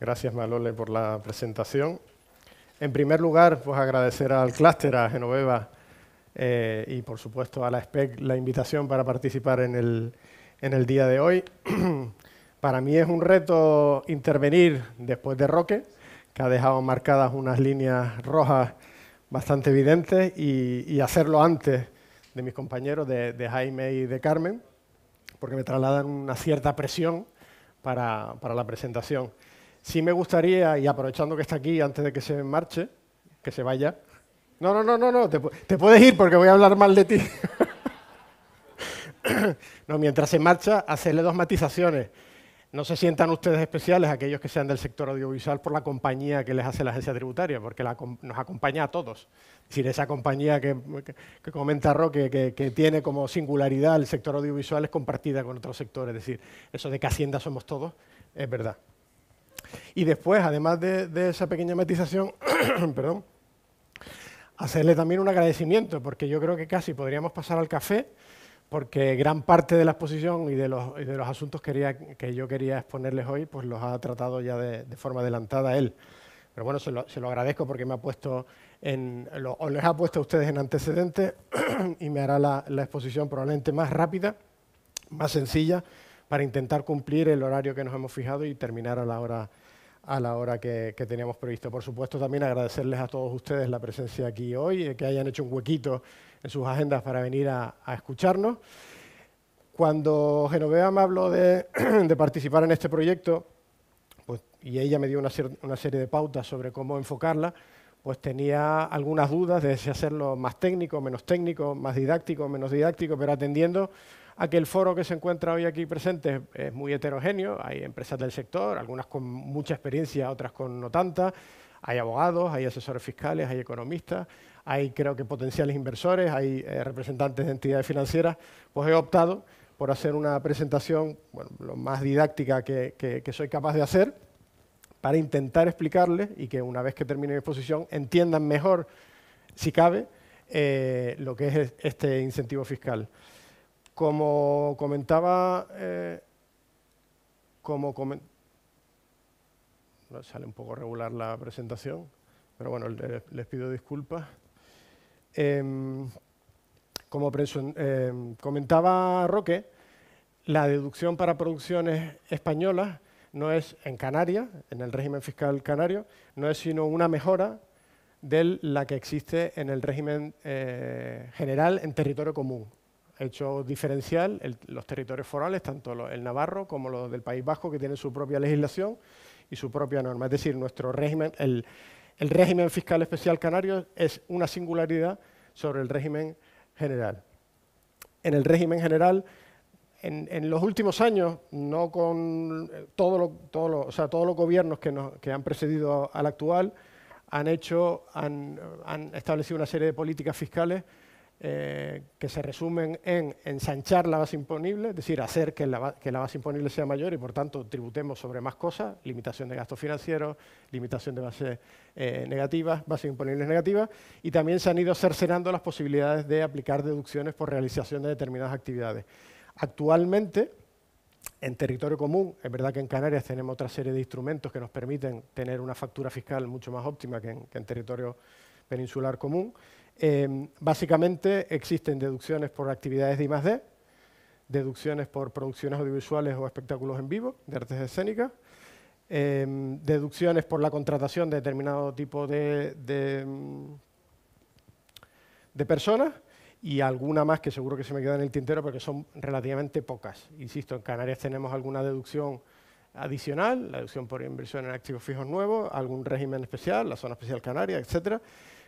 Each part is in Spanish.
Gracias, Malole, por la presentación. En primer lugar, pues agradecer al clúster, a Genoveva y, por supuesto, a la SPEC la invitación para participar en el día de hoy. Para mí es un reto intervenir después de Roque, que ha dejado marcadas unas líneas rojas bastante evidentes, y hacerlo antes de mis compañeros, de Jaime y de Carmen, porque me trasladan una cierta presión para la presentación. Sí me gustaría, y aprovechando que está aquí, antes de que se marche, que se vaya. No, te puedes ir porque voy a hablar mal de ti. No, mientras se marcha, hacerle dos matizaciones. No se sientan ustedes especiales, aquellos que sean del sector audiovisual, por la compañía que les hace la agencia tributaria, porque nos acompaña a todos. Es decir, esa compañía que comenta Roque, que tiene como singularidad el sector audiovisual, es compartida con otros sectores. Es decir, eso de que Hacienda somos todos, es verdad. Y después, además de esa pequeña matización, perdón, hacerle también un agradecimiento, porque yo creo que casi podríamos pasar al café, porque gran parte de la exposición y de los asuntos que yo quería exponerles hoy, pues los ha tratado ya de forma adelantada él. Pero bueno, se lo agradezco porque me ha puesto o les ha puesto a ustedes en antecedentes y me hará la exposición probablemente más rápida, más sencilla, para intentar cumplir el horario que nos hemos fijado y terminar a la hora que teníamos previsto. Por supuesto, también agradecerles a todos ustedes la presencia aquí hoy, que hayan hecho un huequito en sus agendas para venir a escucharnos. Cuando Genoveva me habló de participar en este proyecto, pues, y ella me dio una serie de pautas sobre cómo enfocarla, pues tenía algunas dudas de si hacerlo más técnico, menos técnico, más didáctico, menos didáctico, pero atendiendo a que el foro que se encuentra hoy aquí presente es muy heterogéneo. Hay empresas del sector, algunas con mucha experiencia, otras con no tanta. Hay abogados, hay asesores fiscales, hay economistas, hay, creo que, potenciales inversores, hay representantes de entidades financieras. Pues he optado por hacer una presentación, bueno, lo más didáctica que soy capaz de hacer, para intentar explicarles y que una vez que termine mi exposición entiendan mejor, si cabe, lo que es este incentivo fiscal. Como comentaba, no, sale un poco regular la presentación, pero bueno, les pido disculpas. Comentaba Roque, la deducción para producciones españolas no es en Canarias, en el régimen fiscal canario, no es sino una mejora de la que existe en el régimen general en territorio común. Hecho diferencial, los territorios forales, tanto el navarro como los del País Vasco, que tienen su propia legislación y su propia norma. Es decir, nuestro régimen, el régimen fiscal especial canario es una singularidad sobre el régimen general. En el régimen general, en los últimos años, no con todos los gobiernos que han precedido al actual, han establecido una serie de políticas fiscales que se resumen en ensanchar la base imponible, es decir, hacer que la base imponible sea mayor y, por tanto, tributemos sobre más cosas, limitación de gastos financieros, limitación de bases negativas, bases imponibles negativas, y también se han ido cercenando las posibilidades de aplicar deducciones por realización de determinadas actividades. Actualmente, en territorio común, es verdad que en Canarias tenemos otra serie de instrumentos que nos permiten tener una factura fiscal mucho más óptima que en territorio peninsular común. Básicamente existen deducciones por actividades de I+D, deducciones por producciones audiovisuales o espectáculos en vivo, de artes escénicas, deducciones por la contratación de determinado tipo de personas, y alguna más que seguro que se me queda en el tintero, porque son relativamente pocas. Insisto, en Canarias tenemos alguna deducción adicional, la deducción por inversión en activos fijos nuevos, algún régimen especial, la zona especial canaria, etcétera,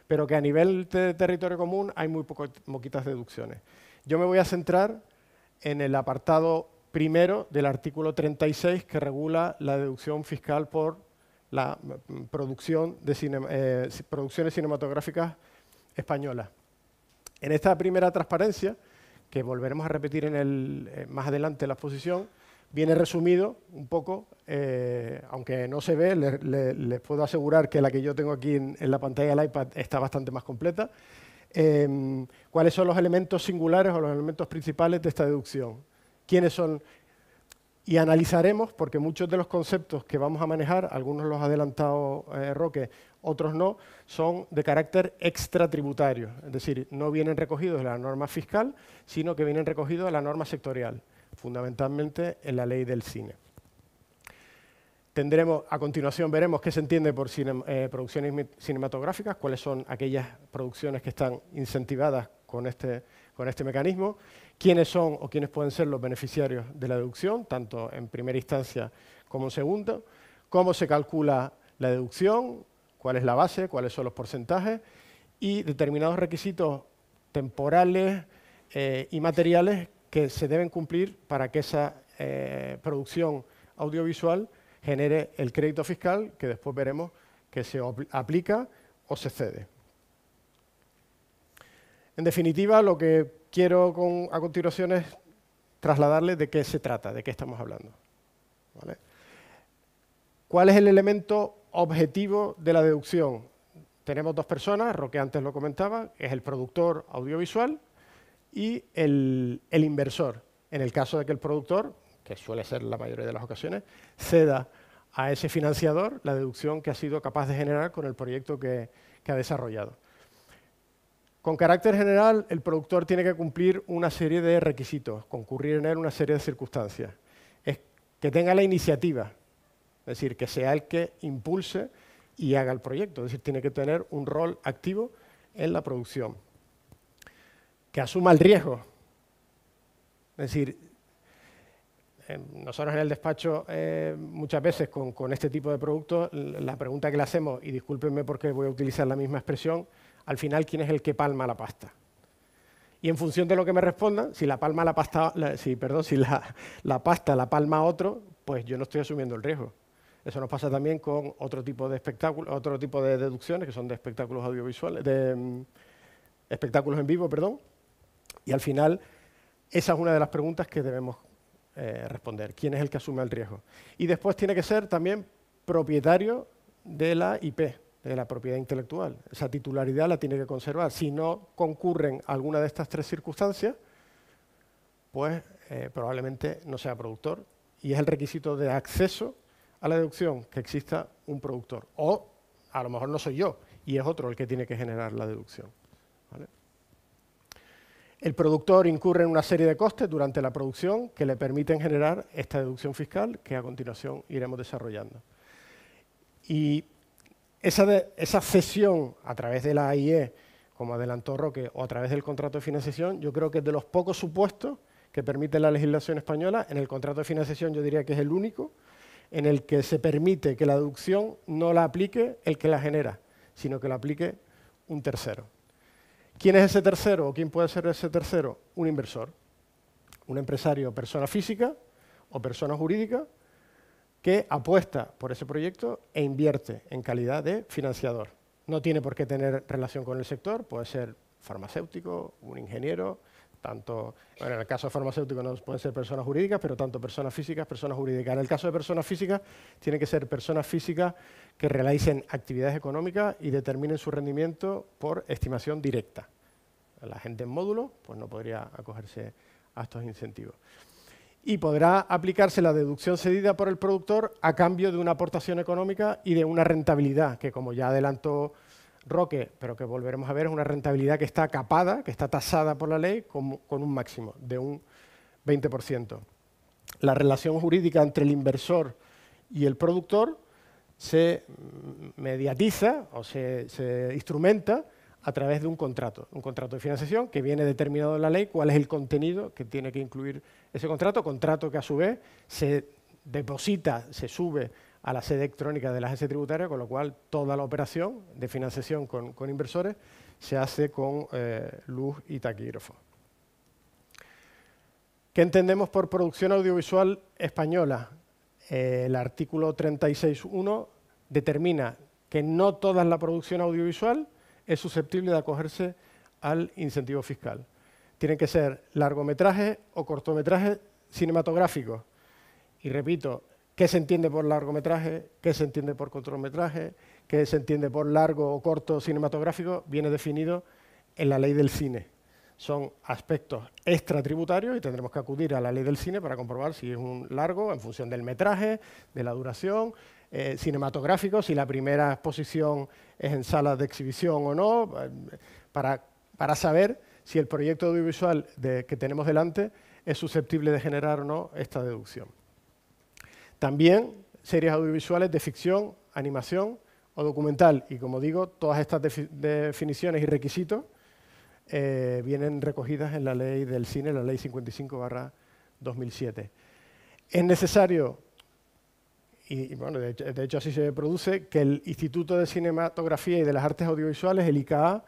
pero que a nivel de territorio común hay muy poquitas deducciones. Yo me voy a centrar en el apartado primero del artículo 36, que regula la deducción fiscal por la producción de producciones cinematográficas españolas. En esta primera transparencia, que volveremos a repetir más adelante en la exposición, viene resumido un poco, aunque no se ve, les puedo asegurar que la que yo tengo aquí en la pantalla del iPad está bastante más completa. ¿Cuáles son los elementos singulares o los elementos principales de esta deducción? ¿Quiénes son? Y analizaremos, porque muchos de los conceptos que vamos a manejar, algunos los ha adelantado Roque, otros no, son de carácter extratributario. Es decir, no vienen recogidos en la norma fiscal, sino que vienen recogidos en la norma sectorial, fundamentalmente en la ley del cine. A continuación veremos qué se entiende por producciones cinematográficas, cuáles son aquellas producciones que están incentivadas con este mecanismo, quiénes son o quiénes pueden ser los beneficiarios de la deducción, tanto en primera instancia como en segunda, cómo se calcula la deducción, cuál es la base, cuáles son los porcentajes y determinados requisitos temporales y materiales que se deben cumplir para que esa producción audiovisual genere el crédito fiscal que después veremos que se aplica o se cede. En definitiva, lo que quiero a continuación es trasladarles de qué se trata, de qué estamos hablando. ¿Vale? ¿Cuál es el elemento objetivo de la deducción? Tenemos dos personas, Roque antes lo comentaba, es el productor audiovisual y el inversor. En el caso de que el productor, que suele ser la mayoría de las ocasiones, ceda a ese financiador la deducción que ha sido capaz de generar con el proyecto que ha desarrollado. Con carácter general, el productor tiene que cumplir una serie de requisitos, concurrir en él una serie de circunstancias. Es que tenga la iniciativa, es decir, que sea el que impulse y haga el proyecto, es decir, tiene que tener un rol activo en la producción. Que asuma el riesgo, es decir, nosotros en el despacho muchas veces con este tipo de productos, la pregunta que le hacemos, y discúlpenme porque voy a utilizar la misma expresión, al final, ¿quién es el que palma la pasta? Y en función de lo que me respondan, si la pasta la palma otro, pues yo no estoy asumiendo el riesgo. Eso nos pasa también con otro tipo de espectáculos, otro tipo de deducciones que son de espectáculos audiovisuales, de espectáculos en vivo, perdón. Y al final, esa es una de las preguntas que debemos responder. ¿Quién es el que asume el riesgo? Y después tiene que ser también propietario de la IP, de la propiedad intelectual. Esa titularidad la tiene que conservar. Si no concurren alguna de estas tres circunstancias, pues probablemente no sea productor. Y es el requisito de acceso a la deducción que exista un productor. O a lo mejor no soy yo y es otro el que tiene que generar la deducción. ¿Vale? El productor incurre en una serie de costes durante la producción que le permiten generar esta deducción fiscal que a continuación iremos desarrollando. Y esa cesión a través de la AIE, como adelantó Roque, o a través del contrato de financiación, yo creo que es de los pocos supuestos que permite la legislación española. En el contrato de financiación yo diría que es el único en el que se permite que la deducción no la aplique el que la genera, sino que la aplique un tercero. ¿Quién es ese tercero o quién puede ser ese tercero? Un inversor, un empresario, persona física o persona jurídica, que apuesta por ese proyecto e invierte en calidad de financiador. No tiene por qué tener relación con el sector, puede ser farmacéutico, un ingeniero, tanto, bueno, en el caso de farmacéutico no pueden ser personas jurídicas, pero tanto personas físicas, personas jurídicas. En el caso de personas físicas, tiene que ser personas físicas que realicen actividades económicas y determinen su rendimiento por estimación directa. La gente en módulo pues no podría acogerse a estos incentivos. Y podrá aplicarse la deducción cedida por el productor a cambio de una aportación económica y de una rentabilidad, que como ya adelantó Roque, pero que volveremos a ver, es una rentabilidad que está capada, que está tasada por la ley con un máximo de un 20%. La relación jurídica entre el inversor y el productor se mediatiza o se instrumenta a través de un contrato de financiación que viene determinado en la ley cuál es el contenido que tiene que incluir ese contrato que a su vez se deposita, se sube a la sede electrónica de la agencia tributaria, con lo cual toda la operación de financiación con inversores se hace con luz y taquígrafo. ¿Qué entendemos por producción audiovisual española? El artículo 36.1 determina que no toda la producción audiovisual es susceptible de acogerse al incentivo fiscal. Tienen que ser largometrajes o cortometrajes cinematográficos. Y repito, ¿qué se entiende por largometraje? ¿Qué se entiende por cortometraje? ¿Qué se entiende por largo o corto cinematográfico? Viene definido en la ley del cine. son aspectos extratributarios y tendremos que acudir a la ley del cine para comprobar si es un largo en función del metraje, de la duración, cinematográfico, si la primera exposición es en salas de exhibición o no, para saber si el proyecto audiovisual que tenemos delante es susceptible de generar o no esta deducción. También series audiovisuales de ficción, animación o documental. Y como digo, todas estas definiciones y requisitos vienen recogidas en la ley del cine, la ley 55/2007. Es necesario, y bueno, de hecho así se produce, que el Instituto de Cinematografía y de las Artes Audiovisuales, el ICA,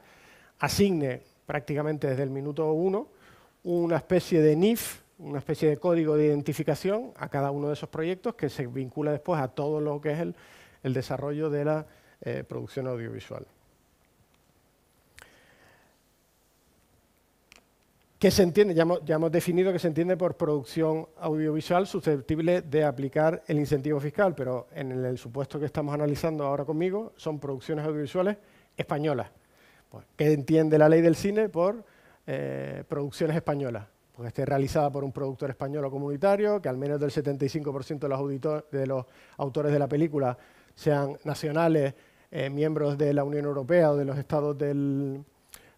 asigne prácticamente desde el minuto 1 una especie de NIF, una especie de código de identificación a cada uno de esos proyectos que se vincula después a todo lo que es el desarrollo de la producción audiovisual. ¿Qué se entiende? Ya hemos definido que se entiende por producción audiovisual susceptible de aplicar el incentivo fiscal, pero en el supuesto que estamos analizando ahora conmigo son producciones audiovisuales españolas. Pues, ¿qué entiende la ley del cine por producciones españolas? Pues esté realizada por un productor español o comunitario, que al menos del 75% de los autores de la película sean nacionales, miembros de la Unión Europea o de los estados del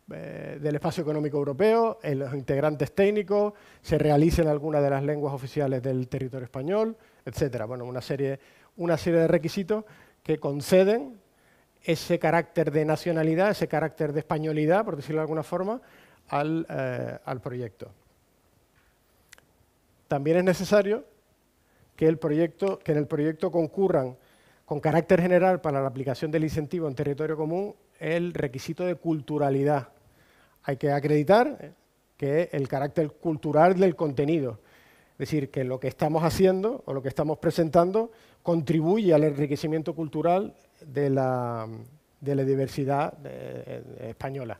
Espacio Económico Europeo, los integrantes técnicos, se realicen algunas de las lenguas oficiales del territorio español, etcétera. Bueno, una serie de requisitos que conceden ese carácter de nacionalidad, ese carácter de españolidad, por decirlo de alguna forma, al proyecto. También es necesario que en el proyecto concurran con carácter general para la aplicación del incentivo en territorio común el requisito de culturalidad. Hay que acreditar que el carácter cultural del contenido, es decir, que lo que estamos haciendo o lo que estamos presentando contribuye al enriquecimiento cultural de la diversidad española.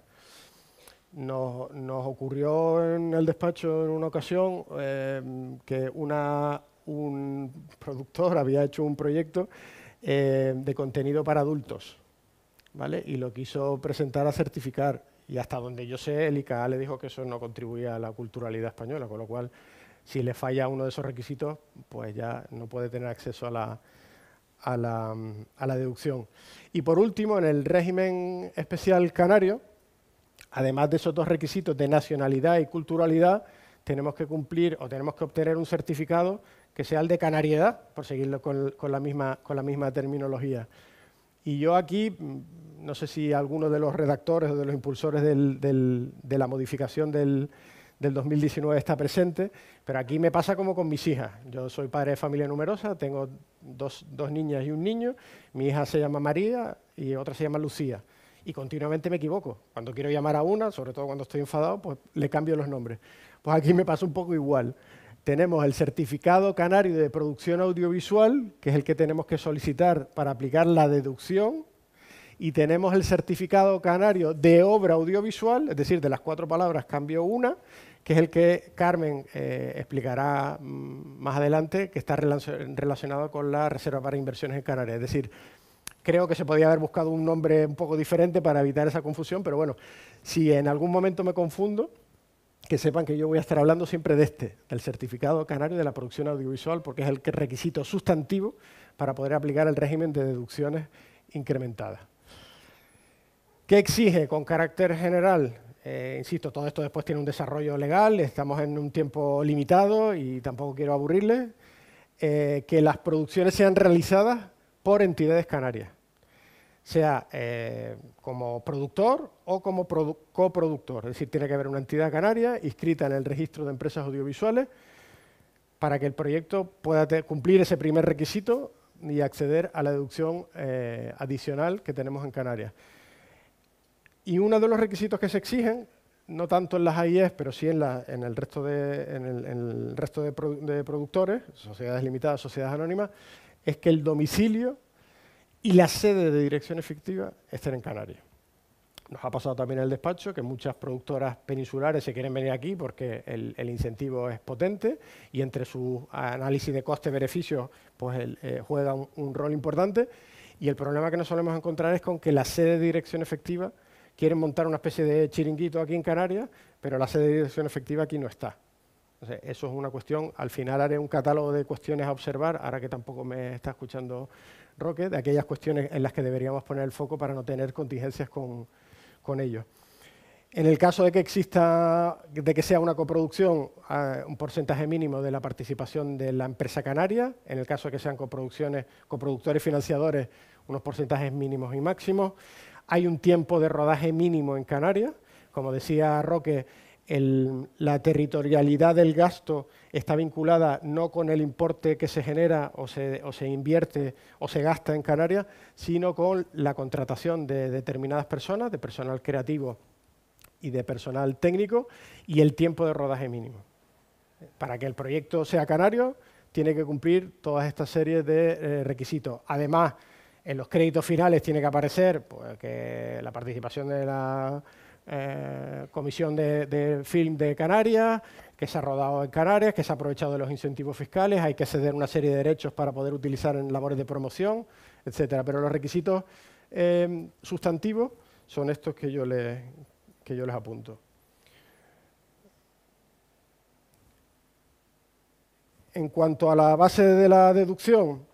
Nos ocurrió en el despacho en una ocasión que un productor había hecho un proyecto de contenido para adultos, ¿vale? Y lo quiso presentar a certificar. Y hasta donde yo sé, el ICA le dijo que eso no contribuía a la culturalidad española, con lo cual, si le falla uno de esos requisitos, pues ya no puede tener acceso a la deducción. Y por último, en el régimen especial canario, además de esos dos requisitos de nacionalidad y culturalidad, tenemos que cumplir o tenemos que obtener un certificado que sea el de canariedad, por seguirlo con la misma terminología. Y yo aquí, no sé si alguno de los redactores o de los impulsores de la modificación del 2019 está presente, pero aquí me pasa como con mis hijas. Yo soy padre de familia numerosa, tengo dos niñas y un niño, mi hija se llama María y otra se llama Lucía. Y continuamente me equivoco. Cuando quiero llamar a una, sobre todo cuando estoy enfadado, pues le cambio los nombres. Pues aquí me pasa un poco igual. Tenemos el certificado canario de producción audiovisual, que es el que tenemos que solicitar para aplicar la deducción, y tenemos el certificado canario de obra audiovisual, es decir, de las 4 palabras cambio una, que es el que Carmen explicará más adelante, que está relacionado con la Reserva para Inversiones en Canarias. Es decir, creo que se podía haber buscado un nombre un poco diferente para evitar esa confusión, pero bueno, si en algún momento me confundo, que sepan que yo voy a estar hablando siempre del certificado canario de la producción audiovisual, porque es el requisito sustantivo para poder aplicar el régimen de deducciones incrementadas. ¿Qué exige con carácter general? Insisto, todo esto después tiene un desarrollo legal, estamos en un tiempo limitado y tampoco quiero aburrirles. Que las producciones sean realizadas por entidades canarias, sea como productor o como coproductor. Es decir, tiene que haber una entidad canaria inscrita en el registro de empresas audiovisuales para que el proyecto pueda cumplir ese primer requisito y acceder a la deducción adicional que tenemos en Canarias. Y uno de los requisitos que se exigen, no tanto en las AIEs, pero sí en el resto de productores, sociedades limitadas, sociedades anónimas, es que el domicilio y la sede de dirección efectiva estén en Canarias. Nos ha pasado también en el despacho que muchas productoras peninsulares se quieren venir aquí porque el incentivo es potente y entre su análisis de coste-beneficio pues juega un rol importante. Y el problema que nos solemos encontrar es con que la sede de dirección efectiva, quieren montar una especie de chiringuito aquí en Canarias, pero la sede de dirección efectiva aquí no está. Entonces, eso es una cuestión. Al final haré un catálogo de cuestiones a observar, ahora que tampoco me está escuchando Roque, de aquellas cuestiones en las que deberíamos poner el foco para no tener contingencias con ello. En el caso de que exista, de que sea una coproducción, un porcentaje mínimo de la participación de la empresa canaria. En el caso de que sean coproducciones, coproductores financiadores, unos porcentajes mínimos y máximos. Hay un tiempo de rodaje mínimo en Canarias. Como decía Roque, la territorialidad del gasto está vinculada no con el importe que se genera o se invierte o se gasta en Canarias, sino con la contratación de determinadas personas, de personal creativo y de personal técnico, y el tiempo de rodaje mínimo. Para que el proyecto sea canario, tiene que cumplir todas estas series de requisitos. Además, en los créditos finales tiene que aparecer pues, que la participación de la Comisión de Film de Canarias, que se ha rodado en Canarias, que se ha aprovechado de los incentivos fiscales, hay que ceder una serie de derechos para poder utilizar en labores de promoción, etcétera. Pero los requisitos sustantivos son estos que yo les apunto. En cuanto a la base de la deducción,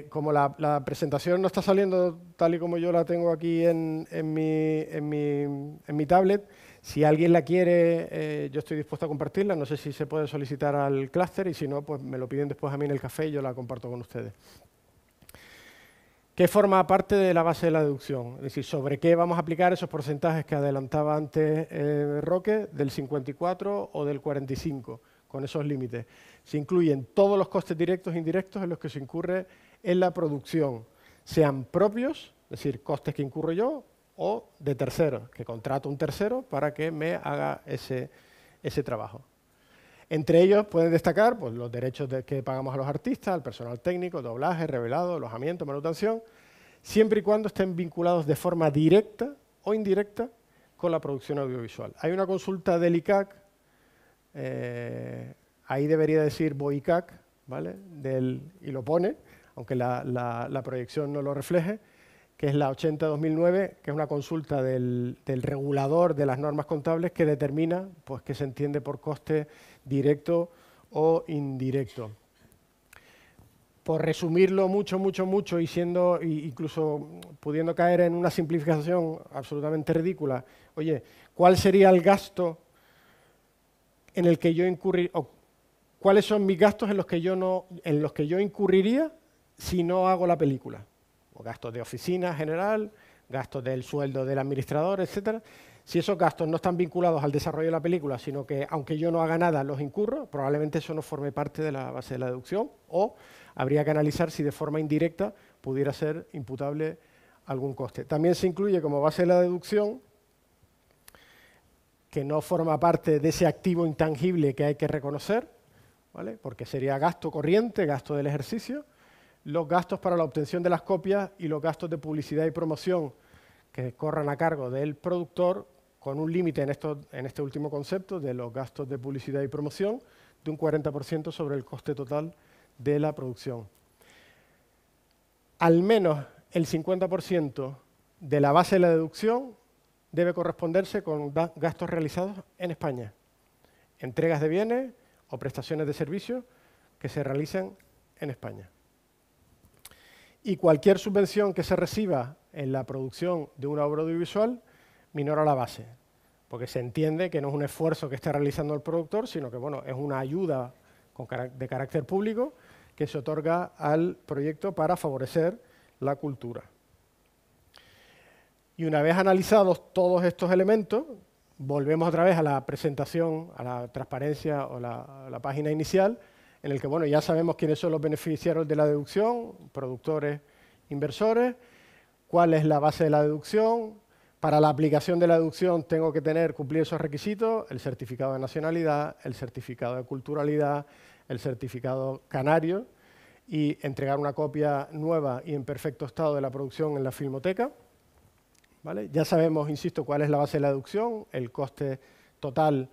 como la presentación no está saliendo tal y como yo la tengo aquí en mi tablet, si alguien la quiere, yo estoy dispuesto a compartirla. No sé si se puede solicitar al clúster y si no, pues me lo piden después a mí en el café y yo la comparto con ustedes. ¿Qué forma parte de la base de la deducción? Es decir, ¿sobre qué vamos a aplicar esos porcentajes que adelantaba antes Roque, del 54 o del 45, con esos límites? Se incluyen todos los costes directos e indirectos en los que se incurre en la producción, sean propios, es decir, costes que incurro yo, o de terceros, que contrato un tercero para que me haga ese trabajo. Entre ellos pueden destacar pues, los derechos que pagamos a los artistas, al personal técnico, doblaje, revelado, alojamiento, manutención, siempre y cuando estén vinculados de forma directa o indirecta con la producción audiovisual. Hay una consulta del ICAC, ahí debería decir BOICAC, ¿vale? Y lo pone, aunque la proyección no lo refleje, que es la 80-2009, que es una consulta del regulador de las normas contables que determina pues, qué se entiende por coste directo o indirecto. Por resumirlo mucho, y siendo incluso pudiendo caer en una simplificación absolutamente ridícula, oye, ¿cuál sería el gasto en el que yo incurriría, o cuáles son mis gastos en los que yo incurriría si no hago la película? O gastos de oficina general, gastos del sueldo del administrador, etcétera. Si esos gastos no están vinculados al desarrollo de la película, sino que aunque yo no haga nada los incurro, probablemente eso no forme parte de la base de la deducción, o habría que analizar si de forma indirecta pudiera ser imputable algún coste. También se incluye como base de la deducción, que no forma parte de ese activo intangible que hay que reconocer, ¿vale? Porque sería gasto corriente, gasto del ejercicio, los gastos para la obtención de las copias y los gastos de publicidad y promoción que corran a cargo del productor, con un límite en este último concepto de los gastos de publicidad y promoción de un 40% sobre el coste total de la producción. Al menos el 50% de la base de la deducción debe corresponderse con gastos realizados en España, entregas de bienes o prestaciones de servicios que se realizan en España. Y cualquier subvención que se reciba en la producción de una obra audiovisual minora la base, porque se entiende que no es un esfuerzo que esté realizando el productor, sino que bueno, es una ayuda de carácter público que se otorga al proyecto para favorecer la cultura. Y una vez analizados todos estos elementos, volvemos otra vez a la presentación, a la transparencia o la página inicial, en el que bueno, ya sabemos quiénes son los beneficiarios de la deducción, productores, inversores, cuál es la base de la deducción. Para la aplicación de la deducción tengo que cumplir esos requisitos, el certificado de nacionalidad, el certificado de culturalidad, el certificado canario y entregar una copia nueva y en perfecto estado de la producción en la Filmoteca. ¿Vale? Ya sabemos, insisto, cuál es la base de la deducción, el coste total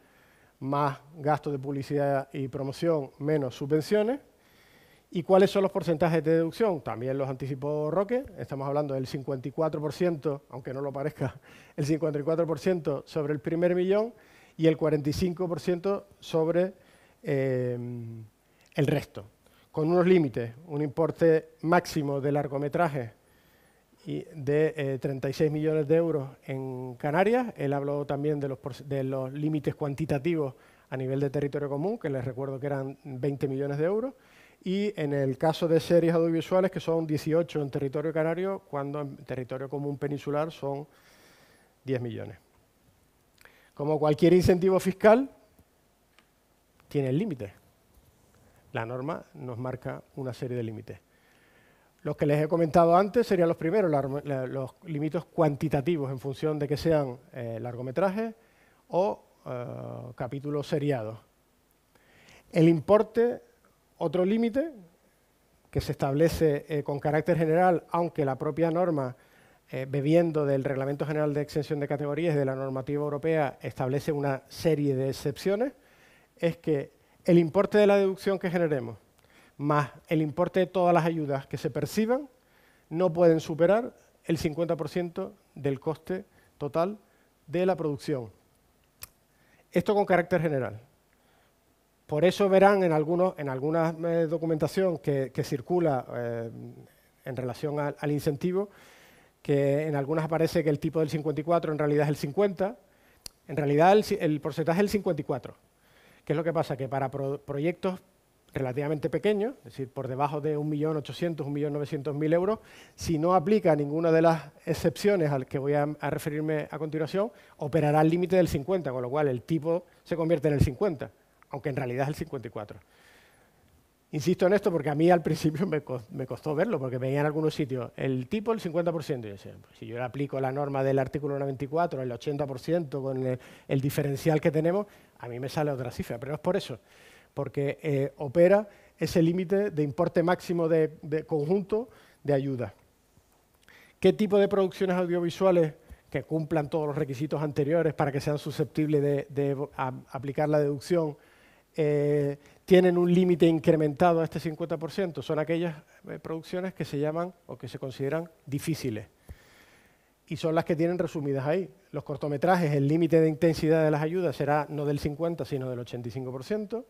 más gastos de publicidad y promoción menos subvenciones. ¿Y cuáles son los porcentajes de deducción? También los anticipó Roque. Estamos hablando del 54%, aunque no lo parezca, el 54% sobre el primer millón y el 45% sobre el resto, con unos límites, un importe máximo de largometraje de 36 millones de euros en Canarias. Él habló también de los límites cuantitativos a nivel de territorio común, que les recuerdo que eran 20 millones de euros, y en el caso de series audiovisuales, que son 18 en territorio canario, cuando en territorio común peninsular son 10 millones. Como cualquier incentivo fiscal, tiene límites. La norma nos marca una serie de límites. Los que les he comentado antes serían los primeros, los límites cuantitativos en función de que sean largometrajes o capítulos seriados. El importe, otro límite que se establece con carácter general, aunque la propia norma, bebiendo del Reglamento General de Exención de Categorías y de la normativa europea, establece una serie de excepciones, es que el importe de la deducción que generemos más el importe de todas las ayudas que se perciban no pueden superar el 50% del coste total de la producción. Esto con carácter general. Por eso verán en alguna documentación que circula en relación al incentivo, que en algunas aparece que el tipo del 54 en realidad es el 50. En realidad el porcentaje es el 54. ¿Qué es lo que pasa? Que para proyectos relativamente pequeños, es decir, por debajo de 1.800.000, 1.900.000 euros, si no aplica ninguna de las excepciones al que voy a referirme a continuación, operará al límite del 50, con lo cual el tipo se convierte en el 50, aunque en realidad es el 54. Insisto en esto porque a mí al principio me costó verlo, porque veía en algunos sitios el tipo el 50%, y yo decía, pues si yo le aplico la norma del artículo 94, el 80% con el diferencial que tenemos, a mí me sale otra cifra, pero no es por eso, porque opera ese límite de importe máximo de conjunto de ayuda. ¿Qué tipo de producciones audiovisuales que cumplan todos los requisitos anteriores para que sean susceptibles de aplicar la deducción tienen un límite incrementado a este 50%? Son aquellas producciones que se llaman o que se consideran difíciles. Y son las que tienen resumidas ahí. Los cortometrajes, el límite de intensidad de las ayudas será no del 50, sino del 85%.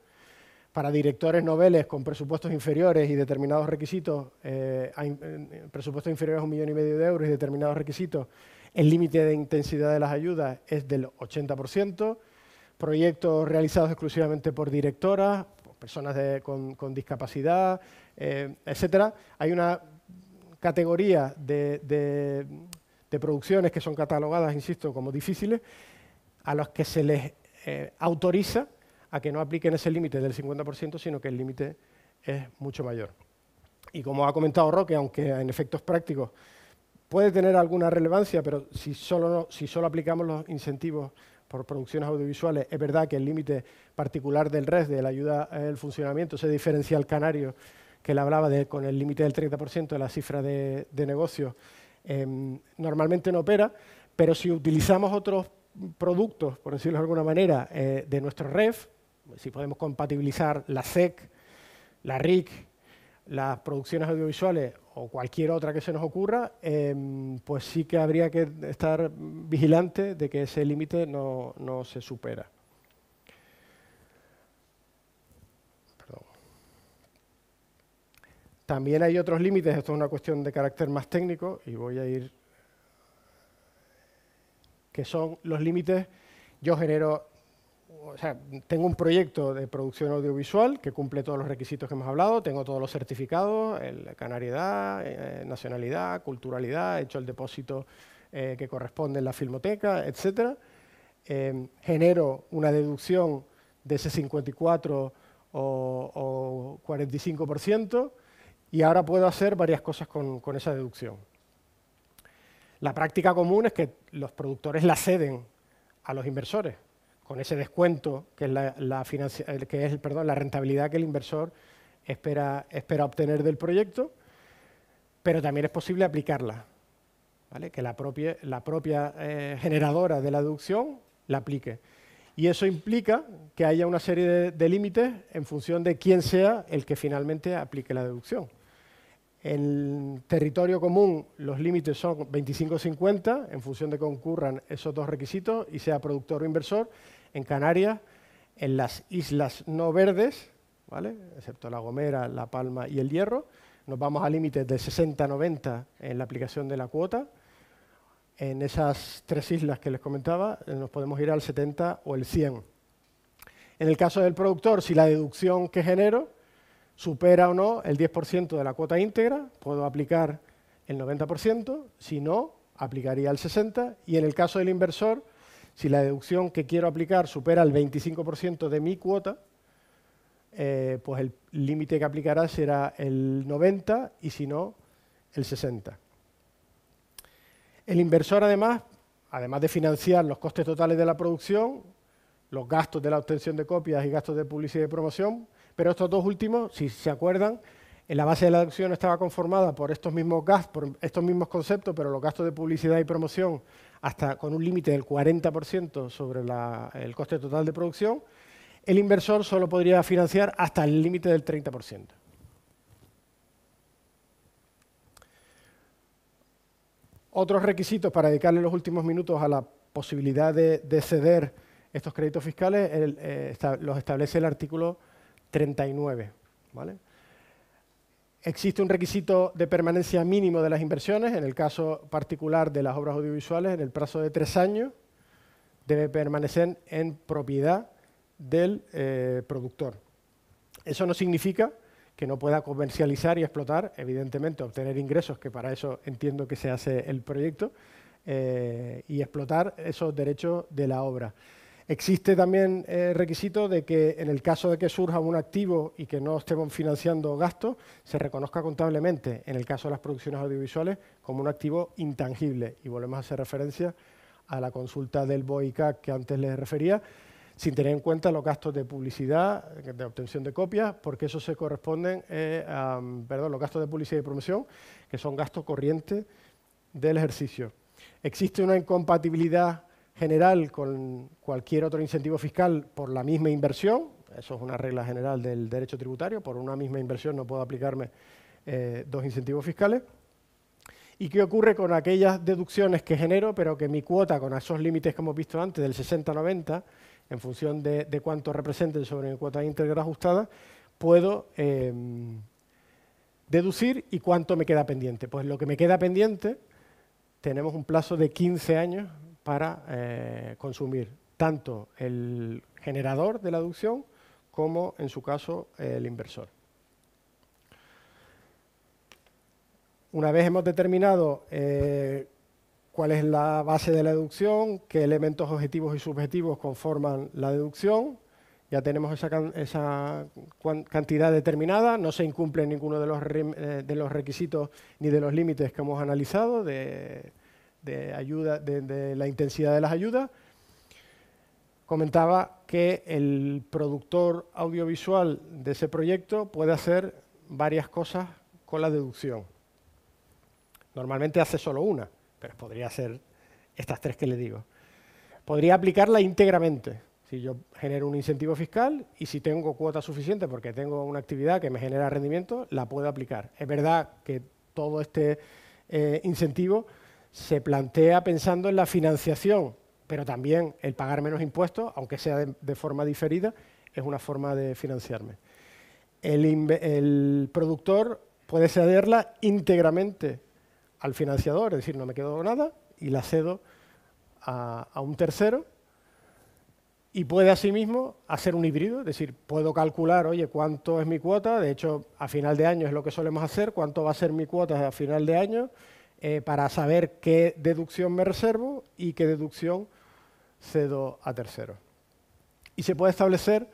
Para directores noveles con presupuestos inferiores y determinados requisitos, presupuestos inferiores a 1,5 millones de euros y determinados requisitos, el límite de intensidad de las ayudas es del 80%. Proyectos realizados exclusivamente por directoras, personas con discapacidad, etcétera. Hay una categoría de producciones que son catalogadas, insisto, como difíciles, a los que se les autoriza a que no apliquen ese límite del 50%, sino que el límite es mucho mayor. Y como ha comentado Roque, aunque en efectos prácticos puede tener alguna relevancia, pero si solo aplicamos los incentivos por producciones audiovisuales, es verdad que el límite particular del RES, de la ayuda al funcionamiento, ese diferencial canario que él hablaba con el límite del 30% de la cifra de negocio, normalmente no opera, pero si utilizamos otros productos, por decirlo de alguna manera, de nuestro REF, si podemos compatibilizar la SEC, la RIC, las producciones audiovisuales o cualquier otra que se nos ocurra, pues sí que habría que estar vigilante de que ese límite no se supera. Perdón. También hay otros límites, esto es una cuestión de carácter más técnico y voy a ir, que son los límites. Yo genero, o sea, tengo un proyecto de producción audiovisual que cumple todos los requisitos que hemos hablado, tengo todos los certificados, canariedad, nacionalidad, culturalidad, he hecho el depósito que corresponde en la filmoteca, etcétera. Genero una deducción de ese 54 o 45% y ahora puedo hacer varias cosas con esa deducción. La práctica común es que los productores la ceden a los inversores, con ese descuento que es la rentabilidad que el inversor espera obtener del proyecto, pero también es posible aplicarla, ¿vale? Que la propia generadora de la deducción la aplique. Y eso implica que haya una serie de límites en función de quién sea el que finalmente aplique la deducción. En territorio común los límites son 25-50 en función de que concurran esos dos requisitos y sea productor o inversor. En Canarias, en las islas no verdes, ¿vale?, excepto La Gomera, La Palma y El Hierro, nos vamos a límites de 60-90 en la aplicación de la cuota. En esas tres islas que les comentaba, nos podemos ir al 70 o el 100. En el caso del productor, si la deducción que genero supera o no el 10% de la cuota íntegra, puedo aplicar el 90%, si no, aplicaría el 60%. Y en el caso del inversor, si la deducción que quiero aplicar supera el 25% de mi cuota, pues el límite que aplicará será el 90% y si no, el 60%. El inversor, además de financiar los costes totales de la producción, los gastos de la obtención de copias y gastos de publicidad y promoción, pero estos dos últimos, si se acuerdan, en la base de la deducción estaba conformada por estos mismos gastos, por estos mismos conceptos, pero los gastos de publicidad y promoción hasta con un límite del 40% sobre el coste total de producción, el inversor solo podría financiar hasta el límite del 30%. Otros requisitos para dedicarle los últimos minutos a la posibilidad de ceder estos créditos fiscales los establece el artículo 39. ¿Vale? Existe un requisito de permanencia mínimo de las inversiones. En el caso particular de las obras audiovisuales, en el plazo de 3 años, debe permanecer en propiedad del productor. Eso no significa que no pueda comercializar y explotar, evidentemente obtener ingresos, que para eso entiendo que se hace el proyecto, y explotar esos derechos de la obra. Existe también el requisito de que en el caso de que surja un activo y que no estemos financiando gastos, se reconozca contablemente, en el caso de las producciones audiovisuales, como un activo intangible. Y volvemos a hacer referencia a la consulta del BOICAC que antes les refería, sin tener en cuenta los gastos de publicidad, de obtención de copias, porque esos se corresponden los gastos de publicidad y promoción, que son gastos corrientes del ejercicio. Existe una incompatibilidad general con cualquier otro incentivo fiscal por la misma inversión. Eso es una regla general del derecho tributario. Por una misma inversión no puedo aplicarme dos incentivos fiscales. ¿Y qué ocurre con aquellas deducciones que genero, pero que mi cuota, con esos límites que hemos visto antes, del 60-90, en función de cuánto representen sobre mi cuota íntegra ajustada, puedo deducir y cuánto me queda pendiente? Pues lo que me queda pendiente, tenemos un plazo de 15 años para consumir tanto el generador de la deducción como, en su caso, el inversor. Una vez hemos determinado cuál es la base de la deducción, qué elementos objetivos y subjetivos conforman la deducción, ya tenemos esa cantidad determinada, no se incumple ninguno de los requisitos ni de los límites que hemos analizado de la intensidad de las ayudas. Comentaba que el productor audiovisual de ese proyecto puede hacer varias cosas con la deducción. Normalmente hace solo una, pero podría hacer estas tres que le digo. Podría aplicarla íntegramente. Si yo genero un incentivo fiscal y si tengo cuota suficiente porque tengo una actividad que me genera rendimiento, la puedo aplicar. Es verdad que todo este incentivo se plantea pensando en la financiación, pero también el pagar menos impuestos, aunque sea de forma diferida, es una forma de financiarme. El productor puede cederla íntegramente al financiador, es decir, no me quedo nada y la cedo a un tercero, y puede asimismo hacer un híbrido, es decir, puedo calcular, oye, cuánto es mi cuota, de hecho, a final de año es lo que solemos hacer, cuánto va a ser mi cuota a final de año, para saber qué deducción me reservo y qué deducción cedo a terceros. Y se puede establecer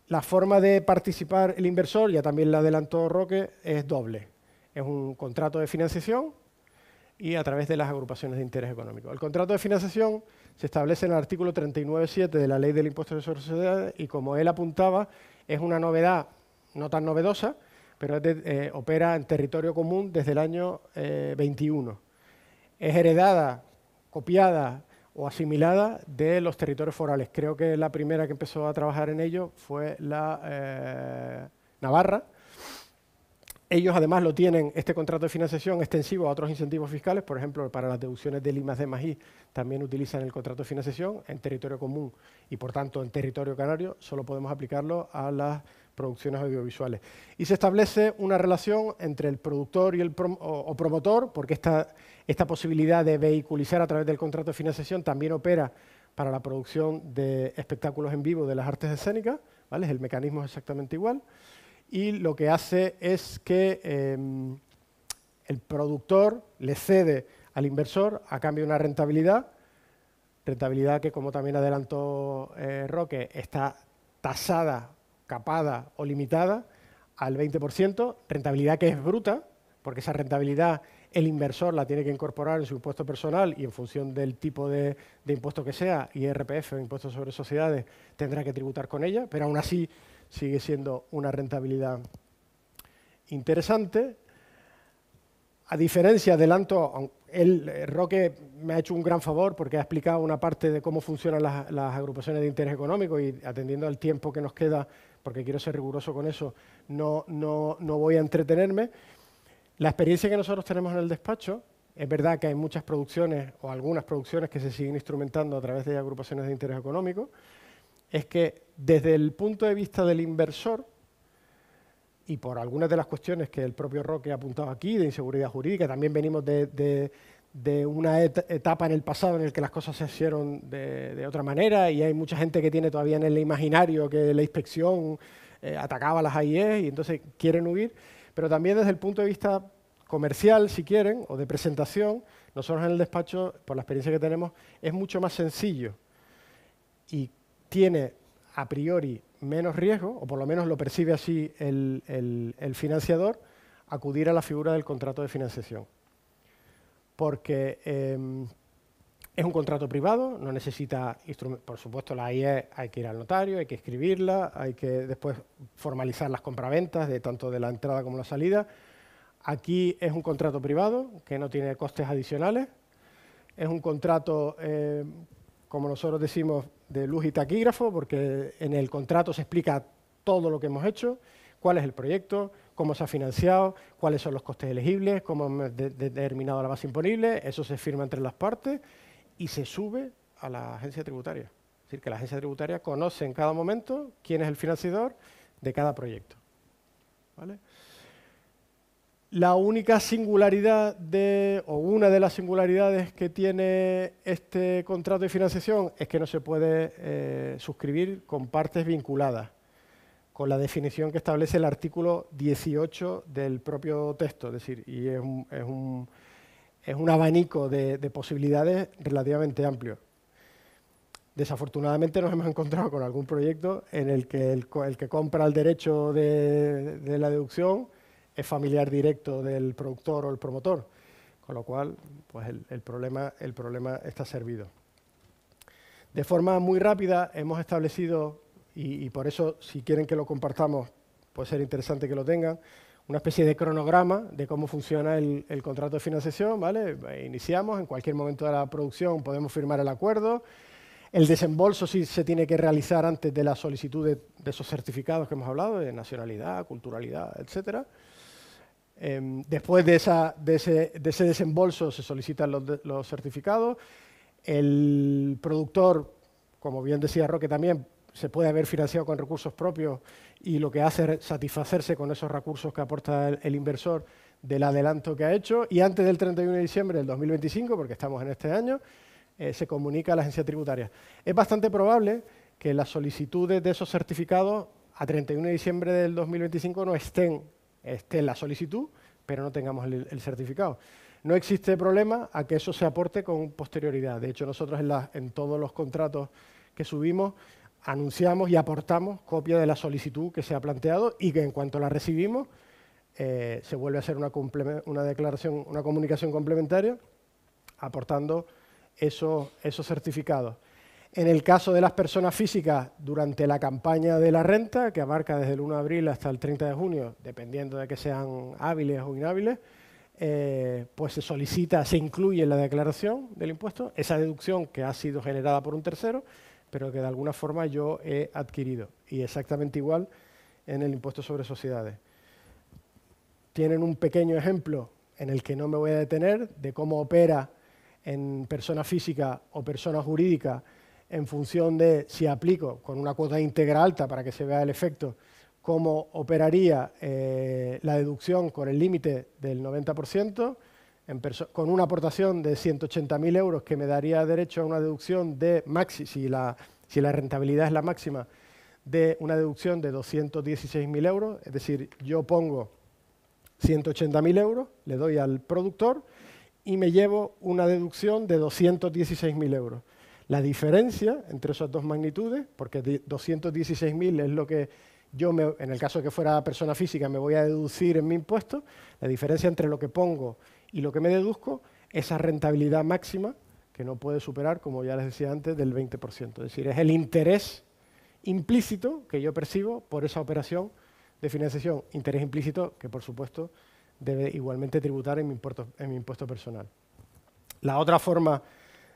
la forma de participar el inversor, ya también la adelantó Roque, es doble. Es un contrato de financiación y a través de las agrupaciones de interés económico. El contrato de financiación se establece en el artículo 39.7 de la Ley del Impuesto sobre Sociedades y, como él apuntaba, es una novedad no tan novedosa, pero opera en territorio común desde el año 21. Es heredada, copiada o asimilada de los territorios forales. Creo que la primera que empezó a trabajar en ello fue la Navarra. Ellos además lo tienen, este contrato de financiación extensivo a otros incentivos fiscales, por ejemplo, para las deducciones del I+D+I también utilizan el contrato de financiación en territorio común y por tanto en territorio canario solo podemos aplicarlo a las producciones audiovisuales. Y se establece una relación entre el productor y el promotor, porque esta posibilidad de vehiculizar a través del contrato de financiación también opera para la producción de espectáculos en vivo de las artes escénicas, ¿vale? El mecanismo es exactamente igual. Y lo que hace es que el productor le cede al inversor a cambio de una rentabilidad que, como también adelantó Roque, está tasada, capada o limitada al 20%, rentabilidad que es bruta, porque esa rentabilidad el inversor la tiene que incorporar en su impuesto personal y en función del tipo de impuesto que sea, IRPF o impuesto sobre sociedades, tendrá que tributar con ella, pero aún así sigue siendo una rentabilidad interesante. A diferencia, adelanto, Roque me ha hecho un gran favor porque ha explicado una parte de cómo funcionan las agrupaciones de interés económico y atendiendo al tiempo que nos queda, porque quiero ser riguroso con eso, no voy a entretenerme. La experiencia que nosotros tenemos en el despacho, es verdad que hay muchas producciones o algunas producciones que se siguen instrumentando a través de agrupaciones de interés económico, es que desde el punto de vista del inversor, y por algunas de las cuestiones que el propio Roque ha apuntado aquí, de inseguridad jurídica, también venimos de una etapa en el pasado en la que las cosas se hicieron de otra manera y hay mucha gente que tiene todavía en el imaginario que la inspección atacaba a las AIE y entonces quieren huir, pero también desde el punto de vista comercial, si quieren, o de presentación, nosotros en el despacho, por la experiencia que tenemos, es mucho más sencillo y tiene a priori menos riesgo, o por lo menos lo percibe así el financiador, acudir a la figura del contrato de financiación. Porque es un contrato privado, no necesita instrumentos. Por supuesto, la AIE hay que ir al notario, hay que escribirla, hay que después formalizar las compraventas, tanto de la entrada como la salida. Aquí es un contrato privado que no tiene costes adicionales. Es un contrato, como nosotros decimos, de luz y taquígrafo, porque en el contrato se explica todo lo que hemos hecho, cuál es el proyecto, cómo se ha financiado, cuáles son los costes elegibles, cómo hemos determinado la base imponible, eso se firma entre las partes y se sube a la agencia tributaria. Es decir, que la agencia tributaria conoce en cada momento quién es el financiador de cada proyecto. ¿Vale? La única singularidad o una de las singularidades que tiene este contrato de financiación es que no se puede suscribir con partes vinculadas, con la definición que establece el artículo 18 del propio texto, es decir, y es un abanico de posibilidades relativamente amplio. Desafortunadamente nos hemos encontrado con algún proyecto en el que el que compra el derecho de la deducción es familiar directo del productor o el promotor, con lo cual pues el problema está servido. De forma muy rápida hemos establecido, y por eso si quieren que lo compartamos puede ser interesante que lo tengan, una especie de cronograma de cómo funciona el contrato de financiación, ¿vale? Iniciamos, en cualquier momento de la producción podemos firmar el acuerdo. El desembolso sí se tiene que realizar antes de la solicitud de esos certificados que hemos hablado, de nacionalidad, culturalidad, etcétera. Después de ese desembolso se solicitan los certificados. El productor, como bien decía Roque también, se puede haber financiado con recursos propios y lo que hace es satisfacerse con esos recursos que aporta el inversor del adelanto que ha hecho. Y antes del 31 de diciembre del 2025, porque estamos en este año, se comunica a la agencia tributaria. Es bastante probable que las solicitudes de esos certificados a 31 de diciembre del 2025 no esté en la solicitud, pero no tengamos el certificado. No existe problema a que eso se aporte con posterioridad. De hecho, nosotros en todos los contratos que subimos anunciamos y aportamos copia de la solicitud que se ha planteado y que en cuanto la recibimos se vuelve a hacer una declaración, una comunicación complementaria aportando esos certificados. En el caso de las personas físicas, durante la campaña de la renta, que abarca desde el 1 de abril hasta el 30 de junio, dependiendo de que sean hábiles o inhábiles, pues se solicita, se incluye en la declaración del impuesto esa deducción que ha sido generada por un tercero, pero que de alguna forma yo he adquirido. Y exactamente igual en el impuesto sobre sociedades. Tienen un pequeño ejemplo en el que no me voy a detener de cómo opera en persona física o persona jurídica en función de si aplico con una cuota íntegra alta para que se vea el efecto, cómo operaría la deducción con el límite del 90%, con una aportación de 180.000 euros que me daría derecho a una deducción de si la rentabilidad es la máxima, de una deducción de 216.000 euros, es decir, yo pongo 180.000 euros, le doy al productor y me llevo una deducción de 216.000 euros. La diferencia entre esas dos magnitudes, porque 216.000 es lo que yo, en el caso de que fuera persona física, me voy a deducir en mi impuesto, la diferencia entre lo que pongo y lo que me deduzco, esa rentabilidad máxima que no puede superar, como ya les decía antes, del 20%. Es decir, es el interés implícito que yo percibo por esa operación de financiación, interés implícito que, por supuesto, debe igualmente tributar en mi impuesto personal. La otra forma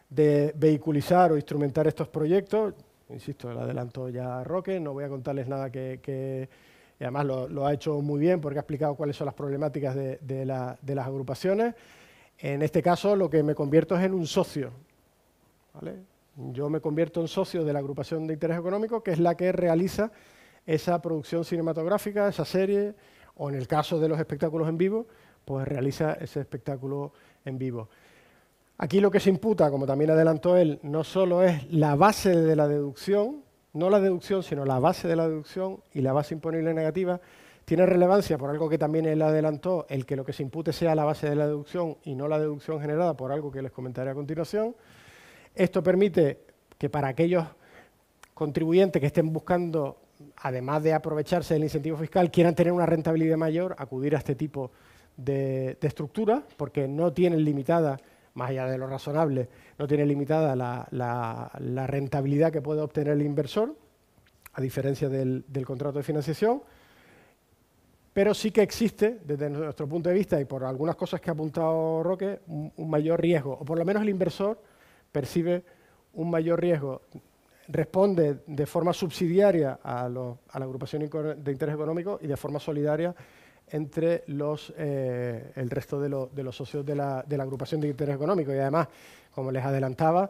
de vehiculizar o instrumentar estos proyectos, insisto, lo adelantó ya Roque, no voy a contarles nada que y además lo ha hecho muy bien porque ha explicado cuáles son las problemáticas de las agrupaciones. En este caso, lo que me convierto es en un socio, ¿vale? Yo me convierto en socio de la agrupación de interés económico, que es la que realiza esa producción cinematográfica, esa serie, o en el caso de los espectáculos en vivo, pues realiza ese espectáculo en vivo. Aquí lo que se imputa, como también adelantó él, no solo es la base de la deducción, no la deducción, sino la base de la deducción y la base imponible negativa. Tiene relevancia por algo que también él adelantó, el que lo que se impute sea la base de la deducción y no la deducción generada por algo que les comentaré a continuación. Esto permite que para aquellos contribuyentes que estén buscando, además de aprovecharse del incentivo fiscal, quieran tener una rentabilidad mayor, acudir a este tipo de estructura, porque no tienen limitada, más allá de lo razonable, no tiene limitada la rentabilidad que puede obtener el inversor, a diferencia del contrato de financiación, pero sí que existe, desde nuestro punto de vista y por algunas cosas que ha apuntado Roque, un mayor riesgo, o por lo menos el inversor percibe un mayor riesgo, responde de forma subsidiaria a la agrupación de interés económico y de forma solidaria entre el resto de los socios de la agrupación de interés económico. Y además, como les adelantaba,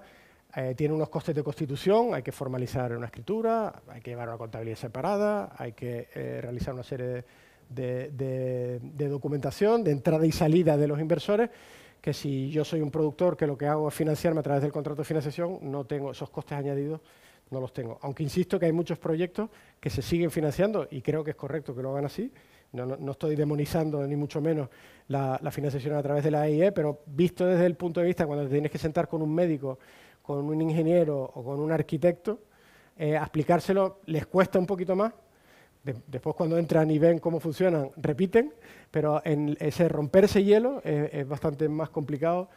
tiene unos costes de constitución, hay que formalizar una escritura, hay que llevar una contabilidad separada, hay que realizar una serie de documentación, de entrada y salida de los inversores, que si yo soy un productor que lo que hago es financiarme a través del contrato de financiación, no tengo esos costes añadidos, no los tengo. Aunque insisto que hay muchos proyectos que se siguen financiando y creo que es correcto que lo hagan así. No estoy demonizando ni mucho menos la financiación a través de la AIE, pero visto desde el punto de vista cuando te tienes que sentar con un médico, con un ingeniero o con un arquitecto, a explicárselo les cuesta un poquito más. Después cuando entran y ven cómo funcionan, repiten, pero en ese romper ese hielo es bastante más complicado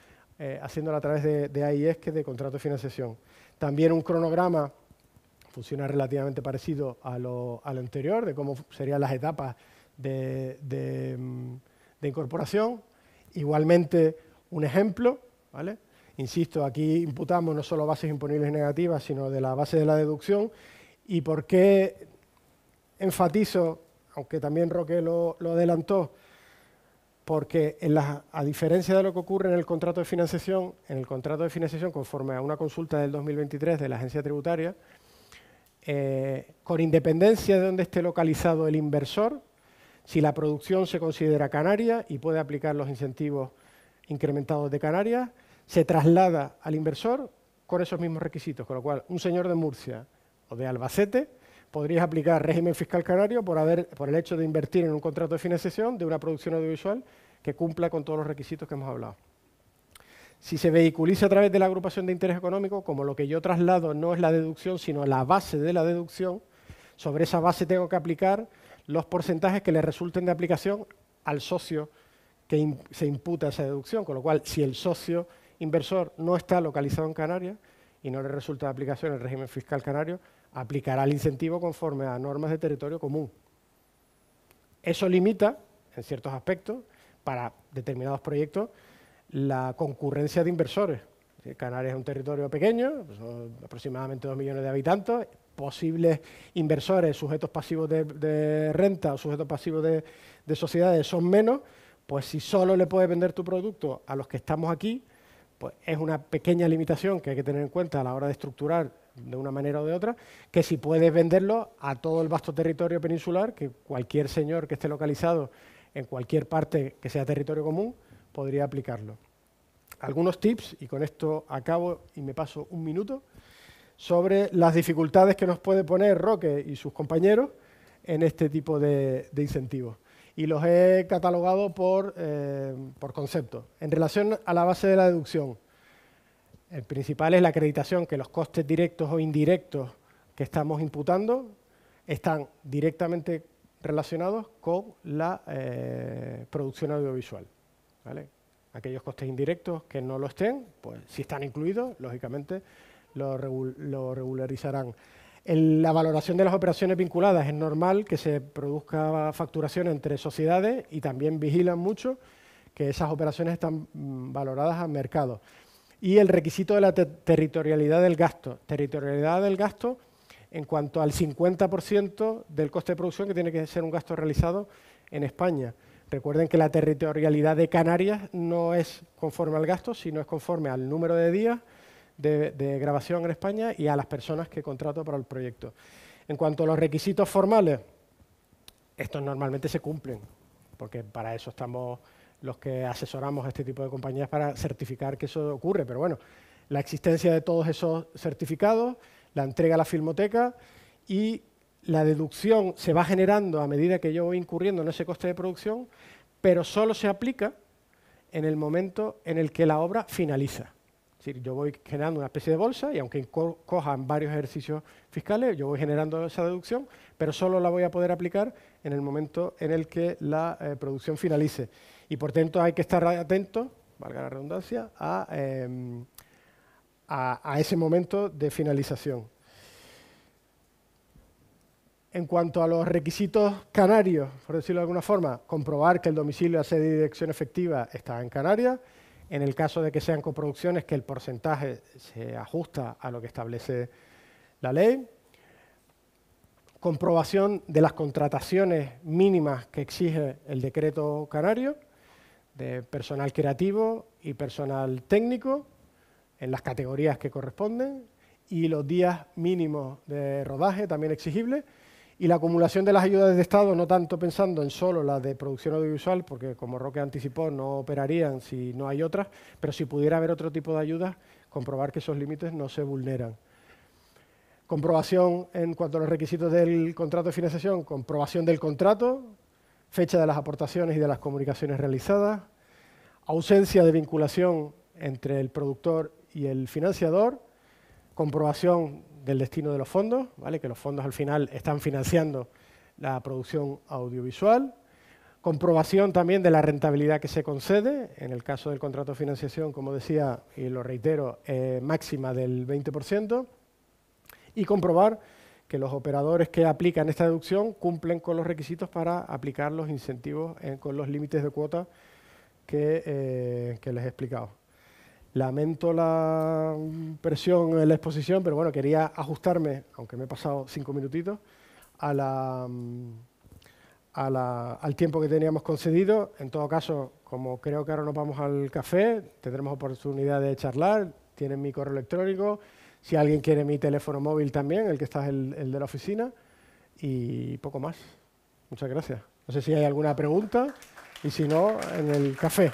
haciéndolo a través de AIEs que de contrato de financiación. También un cronograma funciona relativamente parecido a lo anterior, de cómo serían las etapas de incorporación. Igualmente, un ejemplo, ¿vale? Insisto, aquí imputamos no solo bases imponibles negativas, sino de la base de la deducción. ¿Y por qué enfatizo, aunque también Roque lo adelantó? Porque a diferencia de lo que ocurre en el contrato de financiación, conforme a una consulta del 2023 de la agencia tributaria, con independencia de dónde esté localizado el inversor, si la producción se considera canaria y puede aplicar los incentivos incrementados de Canarias, se traslada al inversor con esos mismos requisitos, con lo cual un señor de Murcia o de Albacete podría aplicar régimen fiscal canario por el hecho de invertir en un contrato de financiación de una producción audiovisual que cumpla con todos los requisitos que hemos hablado. Si se vehiculiza a través de la agrupación de interés económico, como lo que yo traslado no es la deducción, sino la base de la deducción, sobre esa base tengo que aplicar los porcentajes que le resulten de aplicación al socio que se imputa esa deducción, con lo cual, si el socio inversor no está localizado en Canarias y no le resulta de aplicación el régimen fiscal canario, aplicará el incentivo conforme a normas de territorio común. Eso limita, en ciertos aspectos, para determinados proyectos, la concurrencia de inversores. Canarias es un territorio pequeño, son aproximadamente 2 millones de habitantes, posibles inversores, sujetos pasivos de renta o sujetos pasivos de sociedades son menos, pues si solo le puedes vender tu producto a los que estamos aquí, pues es una pequeña limitación que hay que tener en cuenta a la hora de estructurar de una manera o de otra, que si puedes venderlo a todo el vasto territorio peninsular, que cualquier señor que esté localizado en cualquier parte que sea territorio común podría aplicarlo. Algunos tips, y con esto acabo y me paso un minuto, sobre las dificultades que nos puede poner Roque y sus compañeros en este tipo de incentivos. Y los he catalogado por conceptos. En relación a la base de la deducción, el principal es la acreditación, que los costes directos o indirectos que estamos imputando están directamente relacionados con la producción audiovisual, ¿vale? Aquellos costes indirectos que no lo estén, pues si están incluidos, lógicamente lo regularizarán. En la valoración de las operaciones vinculadas es normal que se produzca facturación entre sociedades y también vigilan mucho que esas operaciones están valoradas al mercado. Y el requisito de la territorialidad del gasto. Territorialidad del gasto en cuanto al 50% del coste de producción, que tiene que ser un gasto realizado en España. Recuerden que la territorialidad de Canarias no es conforme al gasto, sino es conforme al número de días de grabación en España y a las personas que contrato para el proyecto. En cuanto a los requisitos formales, estos normalmente se cumplen, porque para eso estamos los que asesoramos a este tipo de compañías para certificar que eso ocurre. Pero bueno, la existencia de todos esos certificados, la entrega a la filmoteca y la deducción se va generando a medida que yo voy incurriendo en ese coste de producción, pero solo se aplica en el momento en el que la obra finaliza. Es decir, yo voy generando una especie de bolsa y aunque cojan varios ejercicios fiscales, yo voy generando esa deducción, pero solo la voy a poder aplicar en el momento en el que la producción finalice. Y por tanto hay que estar atentos, valga la redundancia, a ese momento de finalización. En cuanto a los requisitos canarios, por decirlo de alguna forma, comprobar que el domicilio, la sede y dirección efectiva está en Canarias. En el caso de que sean coproducciones, que el porcentaje se ajusta a lo que establece la ley. Comprobación de las contrataciones mínimas que exige el decreto canario, de personal creativo y personal técnico, en las categorías que corresponden, y los días mínimos de rodaje también exigibles. Y la acumulación de las ayudas de Estado, no tanto pensando en solo las de producción audiovisual, porque como Roque anticipó, no operarían si no hay otras, pero si pudiera haber otro tipo de ayudas, comprobar que esos límites no se vulneran. Comprobación en cuanto a los requisitos del contrato de financiación, comprobación del contrato, fecha de las aportaciones y de las comunicaciones realizadas, ausencia de vinculación entre el productor y el financiador, comprobación del destino de los fondos, ¿vale? Que los fondos al final están financiando la producción audiovisual, comprobación también de la rentabilidad que se concede, en el caso del contrato de financiación, como decía, y lo reitero, máxima del 20%, y comprobar que los operadores que aplican esta deducción cumplen con los requisitos para aplicar los incentivos con los límites de cuota que les he explicado. Lamento la presión en la exposición, pero bueno, quería ajustarme, aunque me he pasado 5 minutitos, al tiempo que teníamos concedido. En todo caso, como creo que ahora nos vamos al café, tendremos oportunidad de charlar. Tienen mi correo electrónico. Si alguien quiere mi teléfono móvil también, el que está es el de la oficina. Y poco más. Muchas gracias. No sé si hay alguna pregunta y si no, en el café.